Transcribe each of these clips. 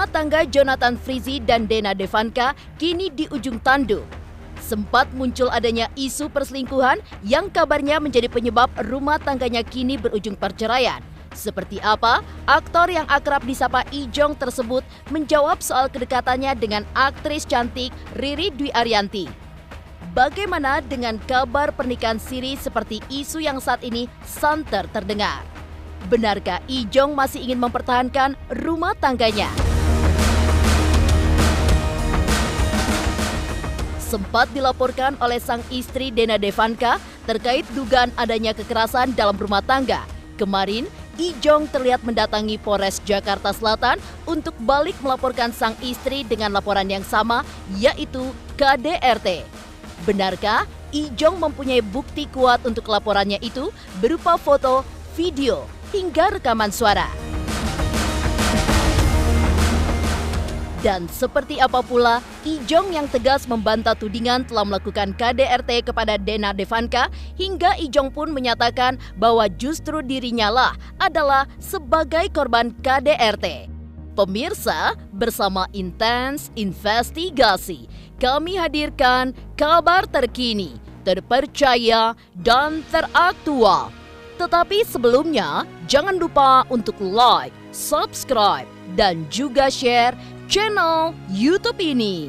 Rumah tangga Jonathan Frizzy dan Dena Devanka kini di ujung tanduk. Sempat muncul adanya isu perselingkuhan yang kabarnya menjadi penyebab rumah tangganya kini berujung perceraian. Seperti apa aktor yang akrab disapa Ijong tersebut menjawab soal kedekatannya dengan aktris cantik Riri Dwi Ariyanti. Bagaimana dengan kabar pernikahan siri seperti isu yang saat ini santer terdengar? Benarkah Ijong masih ingin mempertahankan rumah tangganya? Sempat dilaporkan oleh sang istri Dena Devanka terkait dugaan adanya kekerasan dalam rumah tangga. Kemarin, Ijong terlihat mendatangi Polres Jakarta Selatan untuk balik melaporkan sang istri dengan laporan yang sama, yaitu KDRT. Benarkah Ijong mempunyai bukti kuat untuk laporannya itu berupa foto, video, hingga rekaman suara? Dan seperti apa pula Ijong yang tegas membantah tudingan telah melakukan KDRT kepada Dena Devanka, hingga Ijong pun menyatakan bahwa justru dirinya lah adalah sebagai korban KDRT. Pemirsa, bersama Intens Investigasi, kami hadirkan kabar terkini, terpercaya, dan teraktual. Tetapi sebelumnya, jangan lupa untuk like, subscribe, dan juga share channel YouTube ini.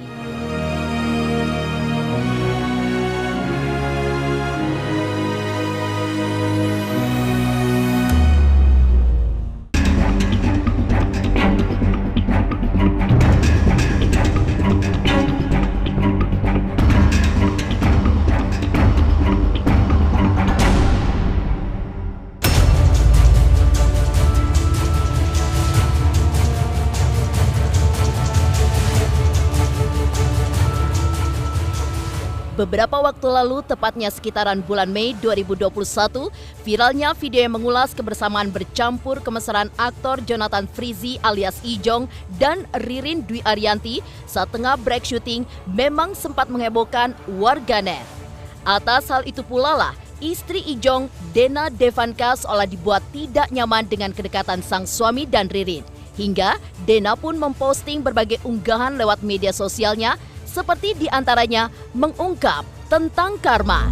Beberapa waktu lalu, tepatnya sekitaran bulan Mei 2021, viralnya video yang mengulas kebersamaan bercampur kemesraan aktor Jonathan Frizzy alias Ijong dan Ririn Dwi Ariyanti saat tengah break syuting memang sempat menghebohkan warganet. Atas hal itu pula lah, istri Ijong, Dena Devanka, seolah dibuat tidak nyaman dengan kedekatan sang suami dan Ririn. Hingga Dena pun memposting berbagai unggahan lewat media sosialnya, seperti diantaranya mengungkap tentang karma.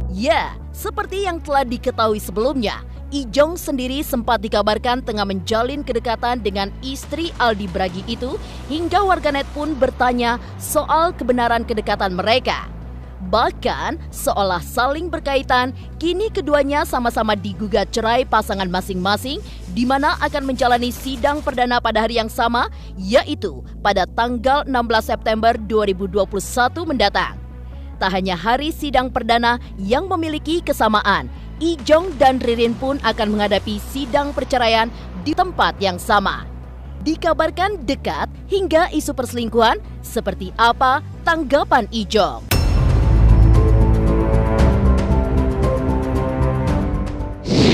Ya, seperti yang telah diketahui sebelumnya, Ijong sendiri sempat dikabarkan tengah menjalin kedekatan dengan istri Aldi Bragi itu, hingga warganet pun bertanya soal kebenaran kedekatan mereka. Bahkan seolah saling berkaitan, kini keduanya sama-sama digugat cerai pasangan masing-masing, di mana akan menjalani sidang perdana pada hari yang sama, yaitu pada tanggal 16 September 2021 mendatang. Tak hanya hari sidang perdana yang memiliki kesamaan, Ijong dan Ririn pun akan menghadapi sidang perceraian di tempat yang sama. Dikabarkan dekat hingga isu perselingkuhan, seperti apa tanggapan Ijong?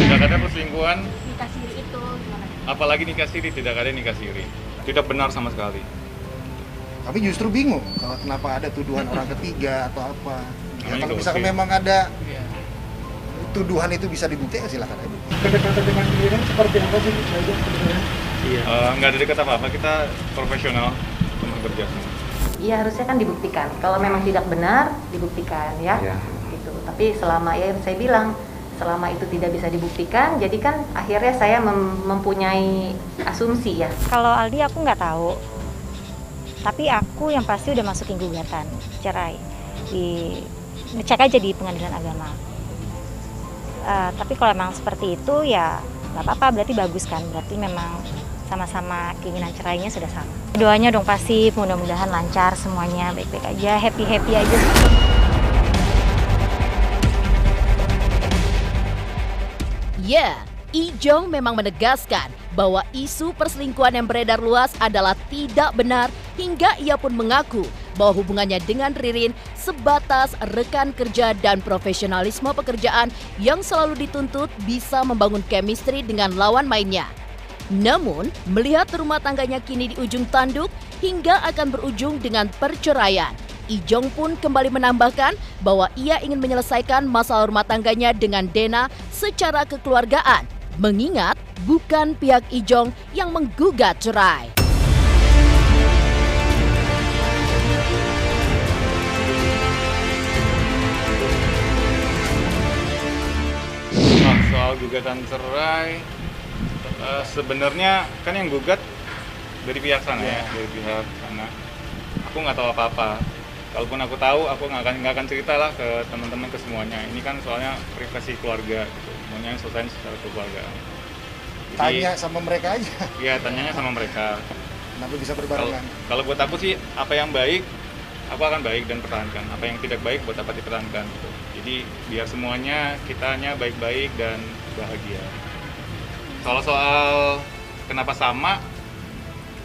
Tidak ada perselingkuhan, Nikah siri itu gimana? apalagi nikah siri, tidak ada nikah siri. Tidak benar sama sekali. Tapi justru bingung kalau kenapa ada tuduhan orang ketiga atau apa. Ya, kalau misalkan gosip. memang ada tuduhan itu bisa dibuktikan, silakan aja. Kedekatan dengan Ririn seperti apa sih sebenarnya? Nggak ada dekat apa-apa, kita profesional, teman kerja. Iya, harusnya kan dibuktikan. Kalau memang tidak benar, dibuktikan ya. Gitu. Tapi selama ya saya bilang, selama itu tidak bisa dibuktikan, jadi kan akhirnya saya mempunyai asumsi ya. Kalau Aldi aku nggak tahu, tapi aku yang pasti udah masukin gugatan cerai. Cek aja di pengadilan agama. Tapi kalau memang seperti itu ya nggak apa-apa, berarti bagus kan, berarti memang sama-sama keinginan cerainya sudah sama. Doanya dong pasti, mudah-mudahan lancar semuanya, baik-baik aja, happy-happy aja. Ya, Ijong memang menegaskan bahwa isu perselingkuhan yang beredar luas adalah tidak benar, hingga ia pun mengaku bahwa hubungannya dengan Ririn sebatas rekan kerja dan profesionalisme pekerjaan yang selalu dituntut bisa membangun chemistry dengan lawan mainnya. Namun, melihat rumah tangganya kini di ujung tanduk hingga akan berujung dengan perceraian, Ijong pun kembali menambahkan bahwa ia ingin menyelesaikan masalah rumah tangganya dengan Dena secara kekeluargaan Mengingat bukan pihak Ijong yang menggugat cerai. Soal gugatan cerai, sebenarnya kan yang gugat dari pihak sana ya, dari pihak sana. Aku nggak tahu apa-apa. Kalaupun aku tahu, aku nggak akan cerita lah ke teman-teman, ke semuanya. Ini kan soalnya privasi keluarga, gitu. Semuanya selesai secara keluarga. Tanya sama mereka aja. Iya, tanyanya sama mereka. Kenapa bisa berbarengan? Kalau buat aku sih, apa yang baik, aku akan baik dan pertahankan. Apa yang tidak baik, buat apa dipertahankan. Gitu. Jadi biar semuanya kitanya baik-baik dan bahagia. Soal kenapa sama,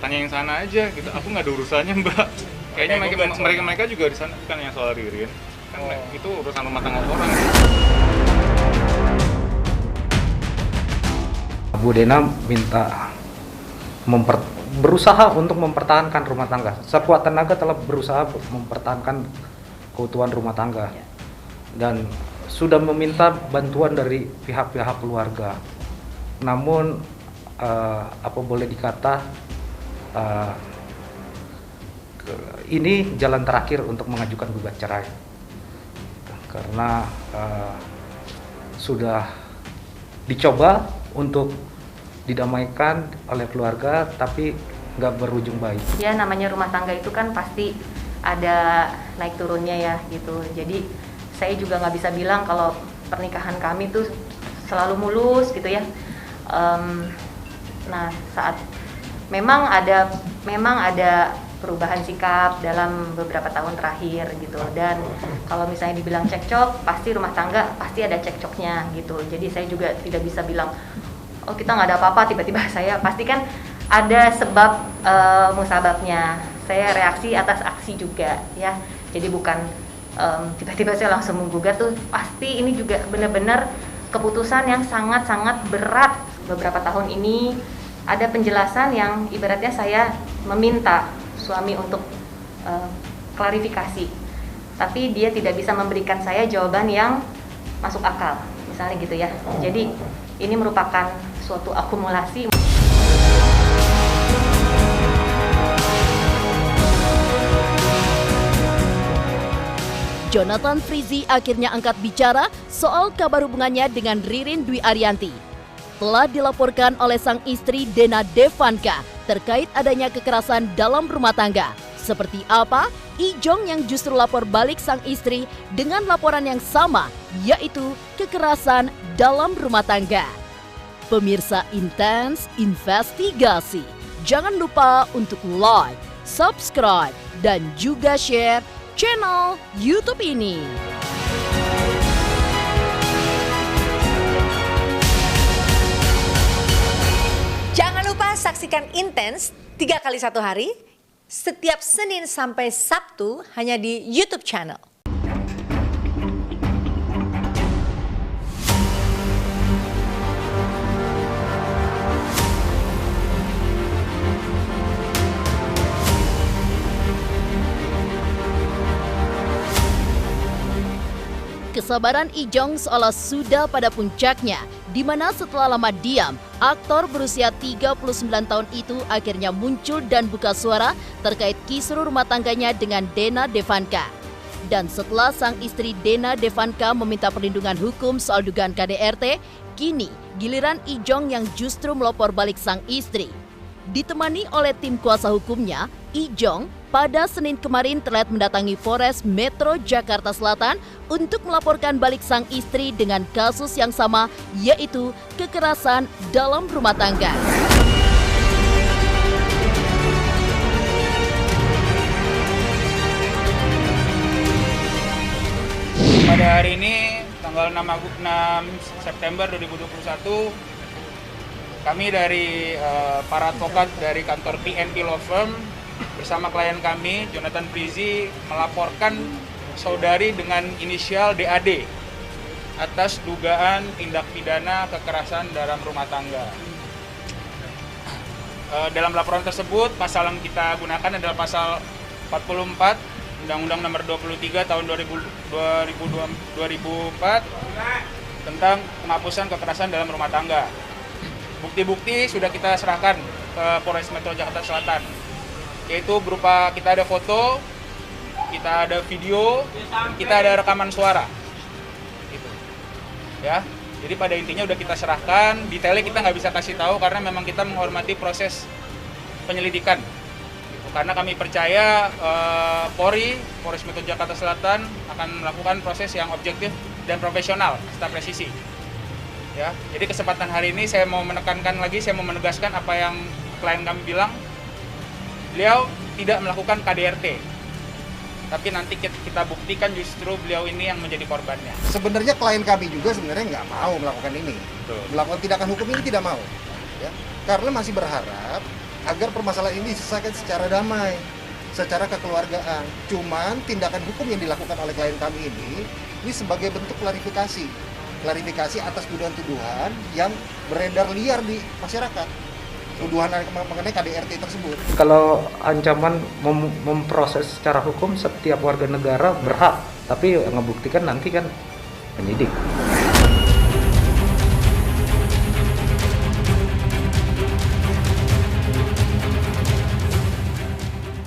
tanya yang sana aja gitu. Aku nggak ada urusannya, Mbak. Kayaknya mereka juga di sana kan yang soal Ririn. Kan itu urusan rumah tangga orang. Bu Dena minta berusaha untuk mempertahankan rumah tangga. Sekuat tenaga telah berusaha mempertahankan keutuhan rumah tangga. Dan sudah meminta bantuan dari pihak-pihak keluarga. Namun apa boleh dikata ini jalan terakhir untuk mengajukan gugat cerai, karena sudah dicoba untuk didamaikan oleh keluarga tapi nggak berujung baik. Ya namanya rumah tangga itu kan pasti ada naik turunnya ya gitu. Jadi saya juga nggak bisa bilang kalau pernikahan kami tuh selalu mulus gitu ya. Nah saat memang ada perubahan sikap dalam beberapa tahun terakhir gitu, dan kalau misalnya dibilang cekcok, pasti rumah tangga pasti ada cekcoknya gitu. Jadi saya juga tidak bisa bilang oh kita nggak ada apa-apa, tiba-tiba saya pasti kan ada sebab musababnya. Saya reaksi atas aksi juga ya, jadi bukan tiba-tiba saya langsung menggugat tuh. Pasti ini juga benar-benar keputusan yang sangat-sangat berat. Beberapa tahun ini ada penjelasan yang ibaratnya saya meminta suami untuk klarifikasi, tapi dia tidak bisa memberikan saya jawaban yang masuk akal, misalnya gitu ya. Jadi ini merupakan suatu akumulasi. Jonathan Frizzy akhirnya angkat bicara soal kabar hubungannya dengan Ririn Dwi Ariyanti. Telah dilaporkan oleh sang istri Dena Devanka terkait adanya kekerasan dalam rumah tangga. Seperti apa? Ijong yang justru lapor balik sang istri dengan laporan yang sama, yaitu kekerasan dalam rumah tangga. Pemirsa Intens Investigasi, jangan lupa untuk like, subscribe, dan juga share channel YouTube ini. Jangan lupa saksikan Intens 3 kali 1 hari, setiap Senin sampai Sabtu hanya di YouTube channel. Kesabaran Ijong seolah sudah pada puncaknya, di mana setelah lama diam, aktor berusia 39 tahun itu akhirnya muncul dan buka suara terkait kisruh rumah tangganya dengan Dena Devanka. Dan setelah sang istri Dena Devanka meminta perlindungan hukum soal dugaan KDRT, kini giliran Ijong yang justru melopor balik sang istri. Ditemani oleh tim kuasa hukumnya, Ijong pada Senin kemarin terlihat mendatangi Polres Metro Jakarta Selatan untuk melaporkan balik sang istri dengan kasus yang sama, yaitu kekerasan dalam rumah tangga. Pada hari ini, tanggal 6 September 2021, kami dari para advokat dari kantor PNP Law Firm bersama klien kami, Jonathan Frizzy, melaporkan saudari dengan inisial DAD atas dugaan tindak pidana kekerasan dalam rumah tangga. Dalam laporan tersebut, pasal yang kita gunakan adalah pasal 44 Undang-Undang Nomor 23 Tahun 2004 tentang penghapusan kekerasan dalam rumah tangga. Bukti-bukti sudah kita serahkan ke Polres Metro Jakarta Selatan, yaitu berupa kita ada foto, kita ada video, kita ada rekaman suara. Gitu. Ya, jadi pada intinya udah kita serahkan, detailnya kita nggak bisa kasih tahu karena memang kita menghormati proses penyelidikan. Gitu. Karena kami percaya Polres Metro Jakarta Selatan akan melakukan proses yang objektif dan profesional serta presisi. Ya, jadi kesempatan hari ini saya mau menekankan lagi, saya mau menegaskan apa yang klien kami bilang. Beliau tidak melakukan KDRT. Tapi nanti kita buktikan justru beliau ini yang menjadi korbannya. Sebenarnya klien kami juga sebenarnya nggak mau melakukan ini. Betul. Melakukan tindakan hukum ini tidak mau. Ya. Karena masih berharap agar permasalahan ini diselesaikan secara damai, secara kekeluargaan. Cuman tindakan hukum yang dilakukan oleh klien kami ini sebagai bentuk klarifikasi atas tuduhan-tuduhan yang beredar liar di masyarakat. Tuduhan mengenai KDRT tersebut. Kalau ancaman memproses secara hukum, setiap warga negara berhak, tapi ngebuktikan nanti kan penyidik.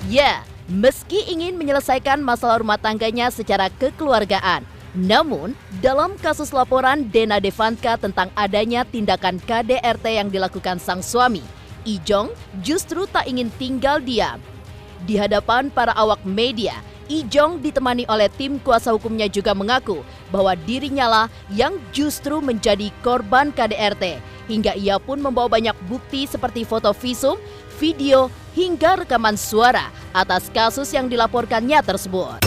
Ya, meski ingin menyelesaikan masalah rumah tangganya secara kekeluargaan, namun dalam kasus laporan Dena Devanka tentang adanya tindakan KDRT yang dilakukan sang suami, Ijong justru tak ingin tinggal diam. Di hadapan para awak media, Ijong ditemani oleh tim kuasa hukumnya juga mengaku bahwa dirinya lah yang justru menjadi korban KDRT. Hingga ia pun membawa banyak bukti seperti foto visum, video, hingga rekaman suara atas kasus yang dilaporkannya tersebut.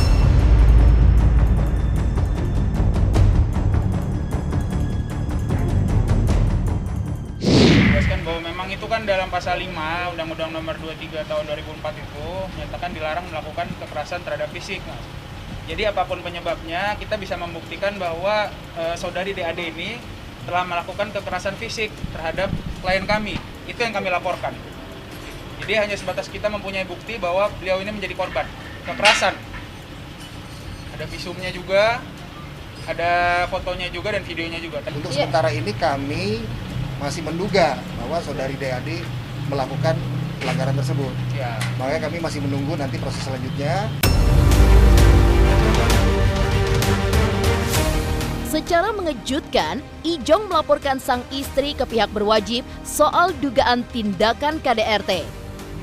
Bahwa memang itu kan dalam pasal 5 Undang-Undang Nomor 23 Tahun 2004 itu menyatakan dilarang melakukan kekerasan terhadap fisik. Mas. Jadi apapun penyebabnya kita bisa membuktikan bahwa saudari DAD ini telah melakukan kekerasan fisik terhadap klien kami. Itu yang kami laporkan. Jadi hanya sebatas kita mempunyai bukti bahwa beliau ini menjadi korban kekerasan. Ada visumnya juga, ada fotonya juga dan videonya juga. Untuk sementara ini kami masih menduga bahwa saudari DAD melakukan pelanggaran tersebut. Ya. Makanya kami masih menunggu nanti proses selanjutnya. Secara mengejutkan, Ijong melaporkan sang istri ke pihak berwajib soal dugaan tindakan KDRT.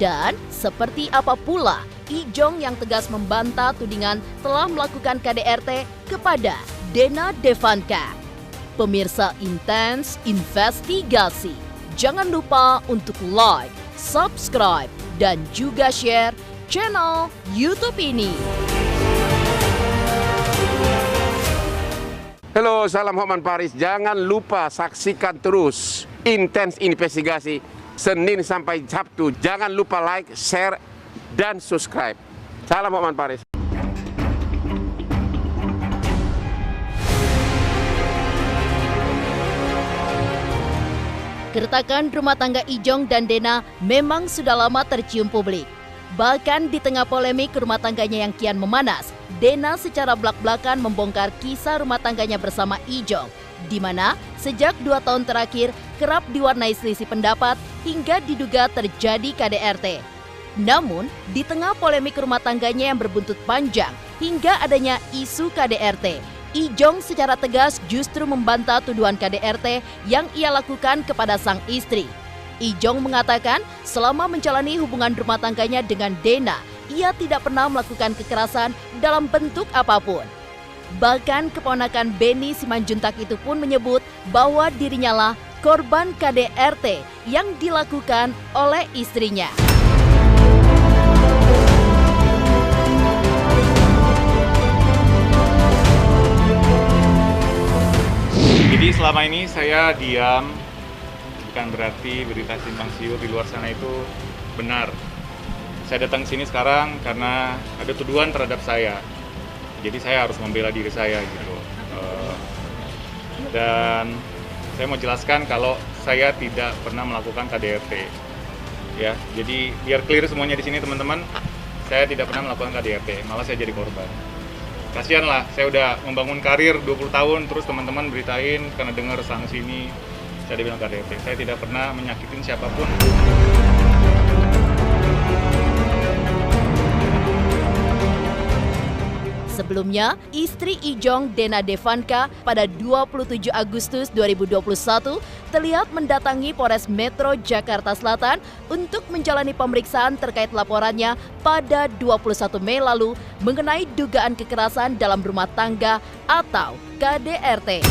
Dan seperti apa pula, Ijong yang tegas membantah tudingan telah melakukan KDRT kepada Dena Devanka. Pemirsa Intens Investigasi, jangan lupa untuk like, subscribe, dan juga share channel YouTube ini. Halo, salam Hotman Paris. Jangan lupa saksikan terus Intens Investigasi Senin sampai Sabtu. Jangan lupa like, share, dan subscribe. Salam Hotman Paris. Keretakan rumah tangga Ijong dan Dena memang sudah lama tercium publik. Bahkan di tengah polemik rumah tangganya yang kian memanas, Dena secara belak-belakan membongkar kisah rumah tangganya bersama Ijong, di mana sejak 2 tahun terakhir kerap diwarnai selisih pendapat hingga diduga terjadi KDRT. Namun, di tengah polemik rumah tangganya yang berbuntut panjang hingga adanya isu KDRT, Ijong secara tegas justru membantah tuduhan KDRT yang ia lakukan kepada sang istri. Ijong mengatakan selama menjalani hubungan rumah tangganya dengan Dena, ia tidak pernah melakukan kekerasan dalam bentuk apapun. Bahkan keponakan Benny Simanjuntak itu pun menyebut bahwa dirinya lah korban KDRT yang dilakukan oleh istrinya. Jadi selama ini saya diam, bukan berarti berita simpang siur di luar sana itu benar. Saya datang sini sekarang karena ada tuduhan terhadap saya. Jadi saya harus membela diri saya gitu. Dan saya mau jelaskan kalau saya tidak pernah melakukan KDRT. Ya, jadi biar clear semuanya di sini teman-teman, saya tidak pernah melakukan KDRT, malah saya jadi korban. Kasian lah, saya udah membangun karir 20 tahun, terus teman-teman beritain karena dengar sang sini saya dibilang KDRT. Saya tidak pernah menyakitin siapapun. Sebelumnya, istri Ijong, Dena Devanka, pada 27 Agustus 2021 terlihat mendatangi Polres Metro Jakarta Selatan untuk menjalani pemeriksaan terkait laporannya pada 21 Mei lalu mengenai dugaan kekerasan dalam rumah tangga atau KDRT.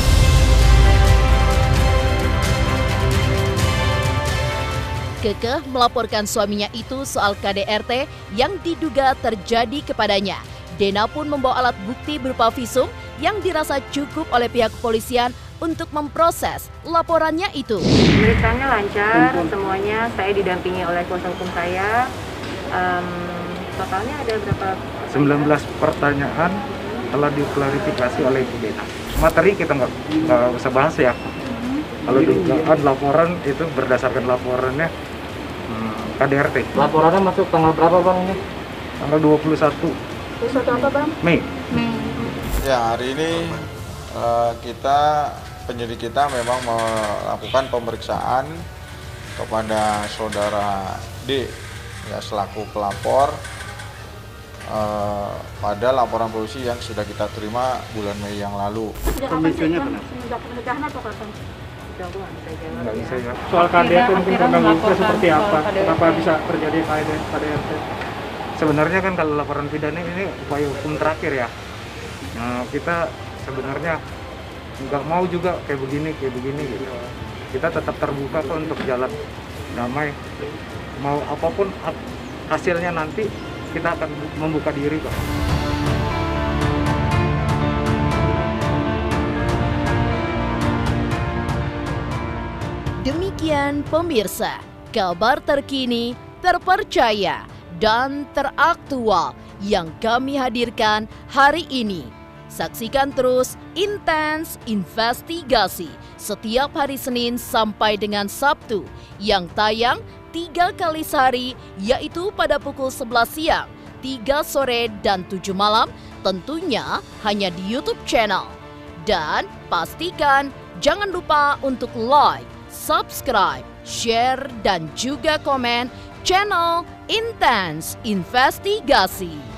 Kekeh melaporkan suaminya itu soal KDRT yang diduga terjadi kepadanya. Dena pun membawa alat bukti berupa visum yang dirasa cukup oleh pihak kepolisian untuk memproses laporannya itu. Pemeriksaannya lancar, semuanya saya didampingi oleh kuasa hukum saya. Totalnya ada berapa? 19 pertanyaan telah diklarifikasi oleh Ibu Dena. Materi kita nggak usah bahas ya. Kalau dugaan laporan itu berdasarkan laporannya KDRT. Laporannya masuk tanggal berapa Bang ini? Tanggal 21 apa Bang? Mei. Ya, hari ini penyidik kita memang melakukan pemeriksaan kepada saudara D ya selaku pelapor pada laporan polisi yang sudah kita terima bulan Mei yang lalu. Pemicunya kenapa? Semenjak pencegahan atau kapan? Nggak bisa ya. Soal KDRT mungkin kronologisnya seperti apa? Kenapa bisa terjadi KDRT? Sebenarnya kan kalau laporan pidana ini upaya hukum terakhir ya. Nah, kita sebenarnya nggak mau juga kayak begini gitu. Kita tetap terbuka kok untuk jalan damai. Mau apapun hasilnya nanti kita akan membuka diri kok. Demikian pemirsa, kabar terkini, terpercaya, dan teraktual yang kami hadirkan hari ini. Saksikan terus Intens Investigasi setiap hari Senin sampai dengan Sabtu yang tayang 3 kali sehari, yaitu pada pukul 11 siang, 3 sore, dan 7 malam, tentunya hanya di YouTube channel. Dan pastikan jangan lupa untuk like, subscribe, share, dan juga komen channel Intens Investigasi.